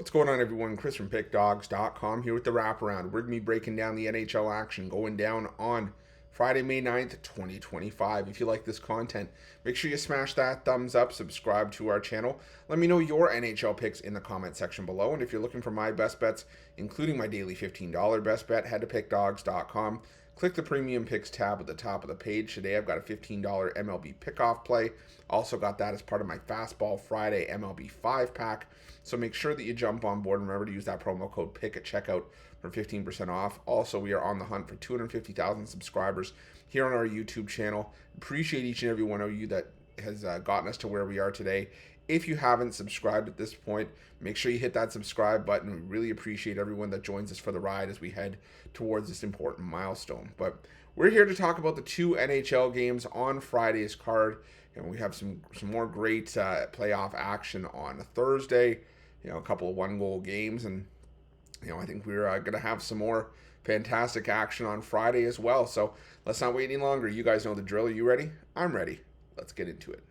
What's going on, everyone? Chris from Pickdawgz.com here with the Wraparound. We're going to be breaking down the NHL action going down on Friday, May 9th, 2025. If you like this content, make sure you smash that thumbs up, subscribe to our channel. Let me know your NHL picks in the comment section below. And if you're looking for my best bets, including my daily $15 best bet, head to Pickdawgz.com. Click the Premium Picks tab at the top of the page. Today I've got a $15 MLB pickoff play. Also got that as part of my Fastball Friday MLB 5-pack. So make sure that you jump on board and remember to use that promo code PICK at checkout for 15% off. Also, we are on the hunt for 250,000 subscribers here on our YouTube channel. Appreciate each and every one of you that has gotten us to where we are today. If you haven't subscribed at this point, make sure you hit that subscribe button. We really appreciate everyone that joins us for the ride as we head towards this important milestone. But we're here to talk about the two NHL games on Friday's card. And we have some more great playoff action on Thursday. A couple of one-goal games. And, I think we're going to have some more fantastic action on Friday as well. So let's not wait any longer. You guys know the drill. Are you ready? I'm ready. Let's get into it.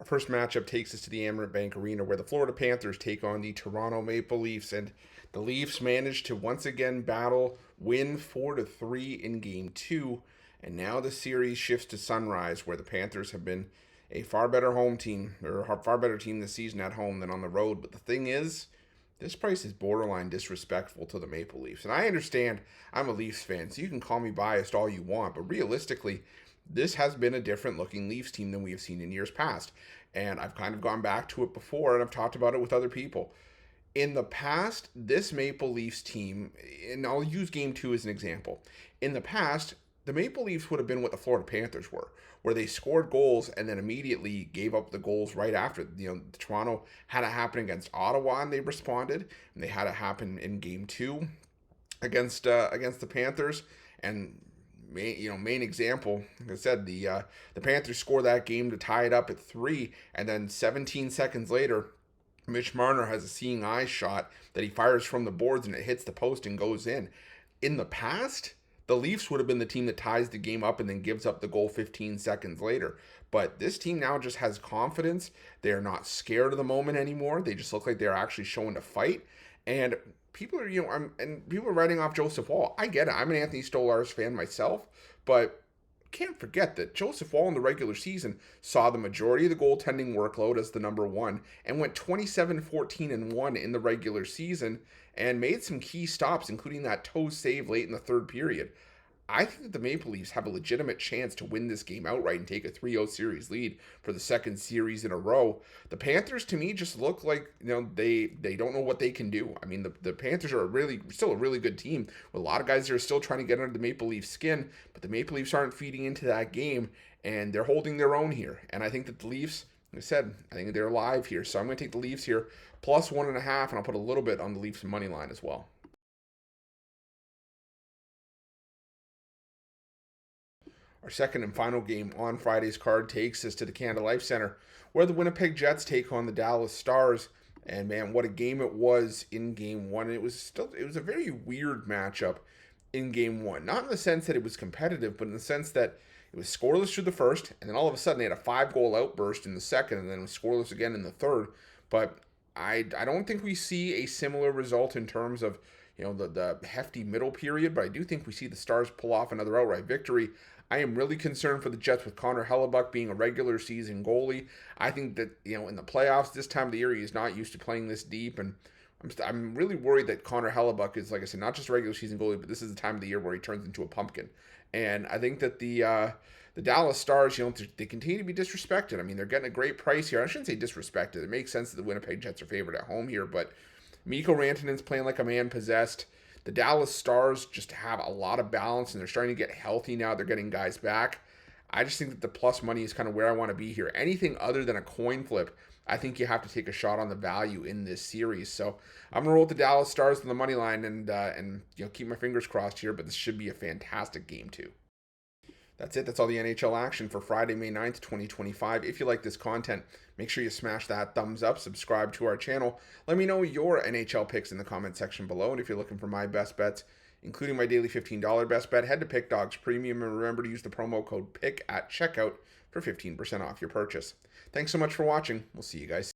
Our first matchup takes us to the Amerant Bank Arena, where the Florida Panthers take on the Toronto Maple Leafs, and the Leafs managed to once again win 4-3 in Game 2, and now the series shifts to Sunrise, where the Panthers have been a far better home team, or a far better team this season at home than on the road. But the thing is, this price is borderline disrespectful to the Maple Leafs, and I understand I'm a Leafs fan, so you can call me biased all you want, but realistically, this has been a different looking Leafs team than we have seen in years past. And I've kind of gone back to it before, and I've talked about it with other people. In the past, this Maple Leafs team, and I'll use Game 2 as an example. In the past, the Maple Leafs would have been what the Florida Panthers were, where they scored goals and then immediately gave up the goals right after. Toronto had it happen against Ottawa, and they responded. And they had it happen in Game 2 against the Panthers. And main example, like I said, the Panthers score that game to tie it up at 3, and then 17 seconds later, Mitch Marner has a seeing eye shot that he fires from the boards and it hits the post and goes in. In the past, the Leafs would have been the team that ties the game up and then gives up the goal 15 seconds later. But this team now just has confidence. They're not scared of the moment anymore. They just look like they're actually showing a fight. And people are, people are writing off Joseph Woll. I get it. I'm an Anthony Stolarz fan myself, but can't forget that Joseph Woll in the regular season saw the majority of the goaltending workload as the number one and went 27-14-1 in the regular season and made some key stops, including that toe save late in the third period. I think that the Maple Leafs have a legitimate chance to win this game outright and take a 3-0 series lead for the second series in a row. The Panthers, to me, just look like they don't know what they can do. I mean, the Panthers are still a really good team with a lot of guys that are still trying to get under the Maple Leafs skin, but the Maple Leafs aren't feeding into that game, and they're holding their own here. And I think that the Leafs, like I said, I think they're live here, so I'm going to take the Leafs here plus 1.5, and I'll put a little bit on the Leafs money line as well. Our second and final game on Friday's card takes us to the Canada Life Center, where the Winnipeg Jets take on the Dallas Stars. And man, what a game it was in Game 1. It was a very weird matchup in Game 1. Not in the sense that it was competitive, but in the sense that it was scoreless through the first, and then all of a sudden they had a 5-goal outburst in the second, and then it was scoreless again in the third. But I don't think we see a similar result in terms of the hefty middle period, but I do think we see the Stars pull off another outright victory. I am really concerned for the Jets with Connor Hellebuyck being a regular season goalie. I think that, in the playoffs this time of the year, he is not used to playing this deep, and I'm really worried that Connor Hellebuyck is, like I said, not just a regular season goalie, but this is the time of the year where he turns into a pumpkin. And I think that the Dallas Stars, they continue to be disrespected. I mean, they're getting a great price here. I shouldn't say disrespected. It makes sense that the Winnipeg Jets are favored at home here, but Mikko Rantanen's playing like a man possessed. The Dallas Stars just have a lot of balance, and they're starting to get healthy now. They're getting guys back. I just think that the plus money is kind of where I want to be here. Anything other than a coin flip, I think you have to take a shot on the value in this series. So I'm going to roll with the Dallas Stars on the money line and keep my fingers crossed here, but this should be a fantastic game too. That's it. That's all the NHL action for Friday, May 9th, 2025. If you like this content, make sure you smash that thumbs up, subscribe to our channel. Let me know your NHL picks in the comment section below. And if you're looking for my best bets, including my daily $15 best bet, head to Pickdawgz Premium and remember to use the promo code PICK at checkout for 15% off your purchase. Thanks so much for watching. We'll see you guys soon.